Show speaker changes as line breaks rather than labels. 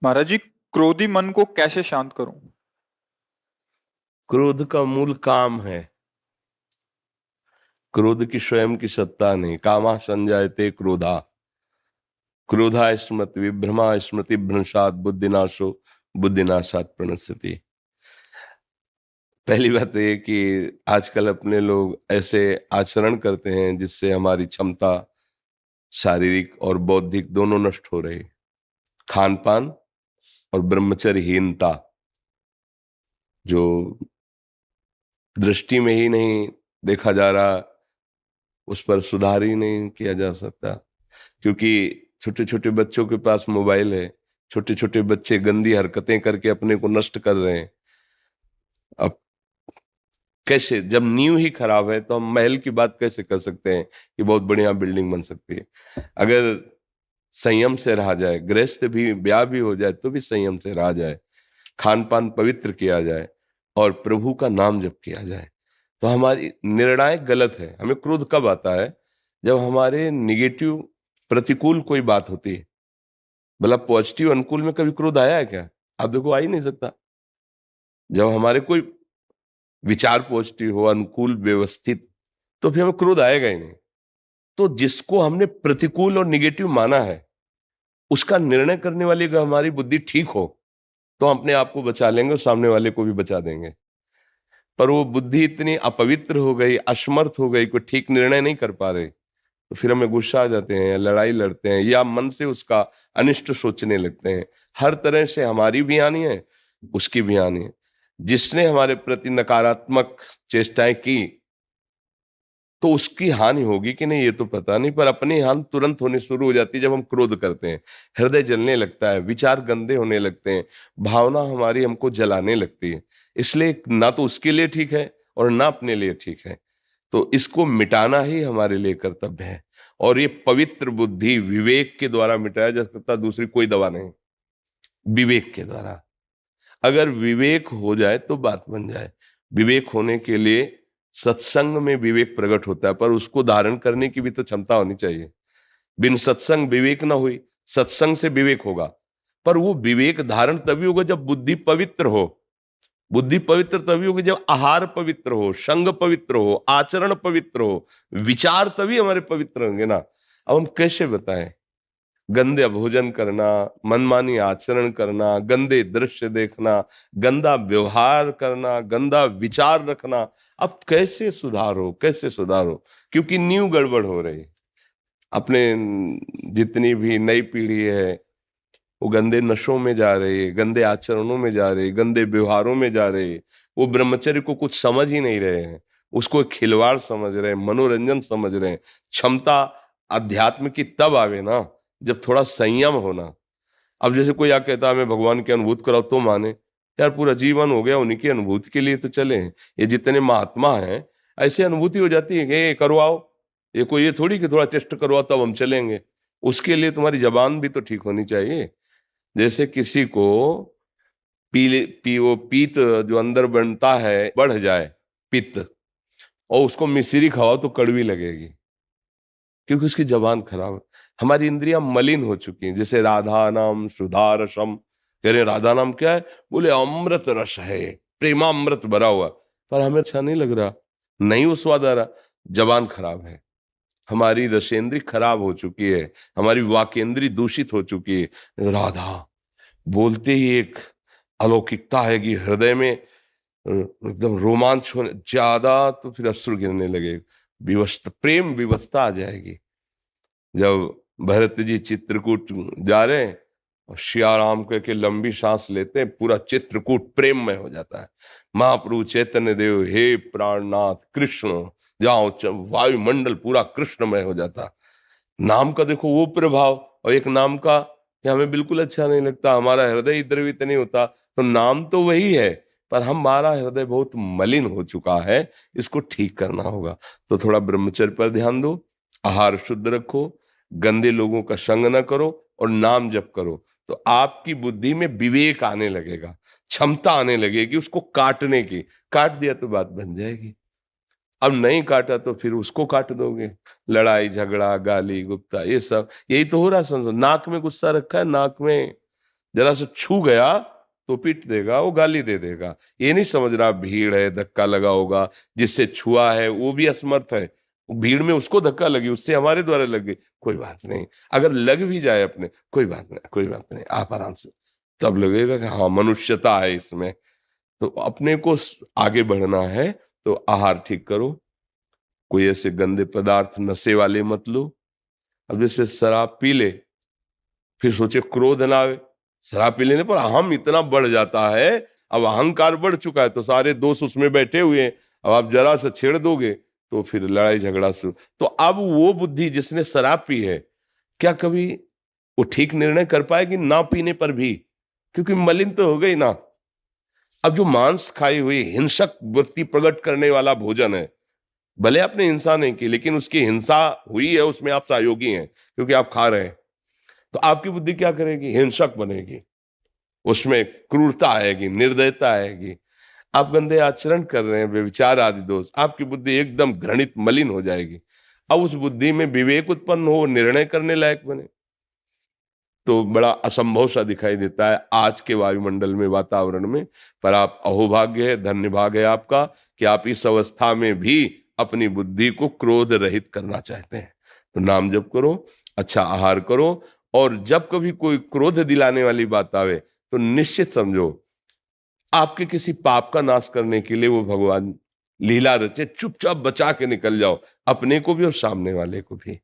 महाराज जी, क्रोधी मन को कैसे शांत करूं?
क्रोध का मूल काम है। क्रोध की स्वयं की सत्ता नहीं। कामा संजायते क्रोधा, क्रोधा स्मृति विभ्रमा स्मृति भ्रंशात बुद्धिनाशो बुद्धिनाशात प्रणश्यति। पहली बात तो ये कि आजकल अपने लोग ऐसे आचरण करते हैं जिससे हमारी क्षमता शारीरिक और बौद्धिक दोनों नष्ट हो रही। खान पान और ब्रह्मचर्यहीनता, जो दृष्टि में ही नहीं देखा जा रहा, उस पर सुधार ही नहीं किया जा सकता। क्योंकि छोटे छोटे बच्चों के पास मोबाइल है, छोटे छोटे बच्चे गंदी हरकतें करके अपने को नष्ट कर रहे हैं। अब कैसे, जब नींव ही खराब है तो हम महल की बात कैसे कर सकते हैं कि बहुत बढ़िया बिल्डिंग बन सकती है? अगर संयम से रहा जाए, गृहस्थ भी ब्याह भी हो जाए तो भी संयम से रहा जाए, खान पान पवित्र किया जाए और प्रभु का नाम जप किया जाए, तो हमारी निर्णायक गलत है। हमें क्रोध कब आता है? जब हमारे निगेटिव प्रतिकूल कोई बात होती है। मतलब पॉजिटिव अनुकूल में कभी क्रोध आया है क्या? आप देखो, आ ही नहीं सकता। जब हमारे कोई विचार पॉजिटिव हो, अनुकूल, व्यवस्थित, तो फिर हमें क्रोध आएगा ही नहीं। तो जिसको हमने प्रतिकूल और निगेटिव माना है, उसका निर्णय करने वाली अगर हमारी बुद्धि ठीक हो तो हम अपने आप को बचा लेंगे और सामने वाले को भी बचा देंगे। पर वो बुद्धि इतनी अपवित्र हो गई, असमर्थ हो गई, कोई ठीक निर्णय नहीं कर पा रहे, तो फिर हमें गुस्सा आ जाते हैं, लड़ाई लड़ते हैं, या मन से उसका अनिष्ट सोचने लगते हैं। हर तरह से हमारी भी हानि है, उसकी भी हानि है। जिसने हमारे प्रति नकारात्मक चेष्टाएं की तो उसकी हानि होगी कि नहीं ये तो पता नहीं, पर अपनी हानि तुरंत होने शुरू हो जाती है जब हम क्रोध करते हैं। हृदय जलने लगता है, विचार गंदे होने लगते हैं, भावना हमारी हमको जलाने लगती है। इसलिए ना तो उसके लिए ठीक है और ना अपने लिए ठीक है। तो इसको मिटाना ही हमारे लिए कर्तव्य है। और ये पवित्र बुद्धि विवेक के द्वारा मिटाया जा सकता, दूसरी कोई दवा नहीं। विवेक के द्वारा अगर विवेक हो जाए तो बात बन जाए। विवेक होने के लिए सत्संग में विवेक प्रकट होता है, पर उसको धारण करने की भी तो क्षमता होनी चाहिए। बिन सत्संग विवेक ना हुई, सत्संग से विवेक होगा, पर वो विवेक धारण तभी होगा जब बुद्धि पवित्र हो। बुद्धि पवित्र तभी होगी जब आहार पवित्र हो, संग पवित्र हो, आचरण पवित्र हो, विचार तभी हमारे पवित्र होंगे ना। अब हम कैसे बताएं? गंदे भोजन करना, मनमानी आचरण करना, गंदे दृश्य देखना, गंदा व्यवहार करना, गंदा विचार रखना, अब कैसे सुधारो, कैसे सुधारो? क्योंकि नींव गड़बड़ हो रही। अपने जितनी भी नई पीढ़ी है वो गंदे नशों में जा रही है, गंदे आचरणों में जा रही है, गंदे व्यवहारों में जा रही है। वो ब्रह्मचर्य को कुछ समझ ही नहीं रहे हैं, उसको एक खिलवाड़ समझ रहे हैं, मनोरंजन समझ रहे हैं। क्षमता अध्यात्म की तब आवे ना जब थोड़ा संयम होना। अब जैसे कोई आ कहता है मैं भगवान की अनुभूति कराओ तो माने, यार पूरा जीवन हो गया उन्हीं की अनुभूति के लिए तो चले हैं। ये जितने महात्मा हैं ऐसी अनुभूति हो जाती है कि ये करवाओ, ये कोई ये थोड़ी कि थोड़ा टेस्ट करवाओ तब हम चलेंगे। उसके लिए तुम्हारी जबान भी तो ठीक होनी चाहिए। जैसे किसी को वो पीत जो अंदर बनता है बढ़ जाए, पित्त, और उसको मिश्री खाओ तो कड़वी लगेगी, क्योंकि उसकी जबान खराब है। हमारी इंद्रियां मलिन हो चुकी हैं। जैसे राधा नाम सुधा रसम, कह रहे राधा नाम क्या है? बोले अमृत रस है, प्रेमामृत भरा हुआ, पर हमें अच्छा नहीं लग रहा, नहीं वो स्वाद आ रहा। जबान खराब है, हमारी रसेंद्री खराब हो चुकी है, हमारी वाकेंद्री दूषित हो चुकी है। राधा बोलते ही एक अलौकिकता है कि हृदय में एकदम रोमांच होने ज्यादा, तो फिर अश्रु गिरने लगे, विवश प्रेम विवशता आ जाएगी। जब भरत जी चित्रकूट जा रहे हैं और सियाराम कह के लंबी सांस लेते हैं, पूरा चित्रकूट प्रेम में हो जाता है। महाप्रभु चैतन्य देव, हे प्राणनाथ कृष्ण, जाओ वायुमंडल पूरा कृष्णमय हो जाता। नाम का देखो वो प्रभाव, और एक नाम का कि हमें बिल्कुल अच्छा नहीं लगता, हमारा हृदय द्रवित नहीं होता। तो नाम तो वही है, पर हमारा हृदय बहुत मलिन हो चुका है, इसको ठीक करना होगा। तो थोड़ा ब्रह्मचर्य पर ध्यान दो, आहार शुद्ध रखो, गंदे लोगों का संग न करो और नाम जप करो। तो आपकी बुद्धि में विवेक आने लगेगा, क्षमता आने लगेगी उसको काटने की। काट दिया तो बात बन जाएगी। अब नहीं काटा तो फिर उसको काट दोगे। लड़ाई झगड़ा गाली गुप्ता ये सब यही तो हो रहा है। संसार नाक में गुस्सा रखा है, नाक में जरा से छू गया तो पीट देगा, वो गाली दे देगा। ये नहीं समझ रहा भीड़ है, धक्का लगा होगा, जिससे छुआ है वो भी असमर्थ है, भीड़ में उसको धक्का लगी, उससे हमारे द्वारा लगे, कोई बात नहीं। अगर लग भी जाए अपने, कोई बात नहीं, कोई बात नहीं, आप आराम से, तब लगेगा कि हाँ मनुष्यता है इसमें। तो अपने को आगे बढ़ना है तो आहार ठीक करो, कोई ऐसे गंदे पदार्थ नशे वाले मत लो। अब जैसे शराब पी ले, फिर सोचे क्रोध ना आवे, शराब पी लेने पर अहम इतना बढ़ जाता है, अब अहंकार बढ़ चुका है, तो सारे दोस्त उसमें बैठे हुए हैं, अब आप जरा सा छेड़ दोगे तो फिर लड़ाई झगड़ा शुरू। तो अब वो बुद्धि जिसने शराब पी है, क्या कभी वो ठीक निर्णय कर पाएगी ना पीने पर भी? क्योंकि मलिन तो हो गई ना। अब जो मांस खाई हुई हिंसक वृत्ति प्रकट करने वाला भोजन है, भले आपने हिंसा नहीं की, लेकिन उसकी हिंसा हुई है, उसमें आप सहयोगी हैं क्योंकि आप खा रहे हैं, तो आपकी बुद्धि क्या करेगी? हिंसक बनेगी, उसमें क्रूरता आएगी, निर्दयता आएगी। आप गंदे आचरण कर रहे हैं, व्यभिचार आदि दोष, आपकी बुद्धि एकदम घृणित मलिन हो जाएगी। अब उस बुद्धि में विवेक उत्पन्न हो, निर्णय करने लायक बने, तो बड़ा असंभव सा दिखाई देता है आज के वायुमंडल में, वातावरण में। पर आप अहोभाग्य है, धन्य भाग है आपका कि आप इस अवस्था में भी अपनी बुद्धि को क्रोध रहित करना चाहते हैं। तो नाम जप करो, अच्छा आहार करो, और जब कभी कोई क्रोध दिलाने वाली बात आवे तो निश्चित समझो आपके किसी पाप का नाश करने के लिए वो भगवान लीला रचे, चुपचाप बचा के निकल जाओ, अपने को भी और सामने वाले को भी।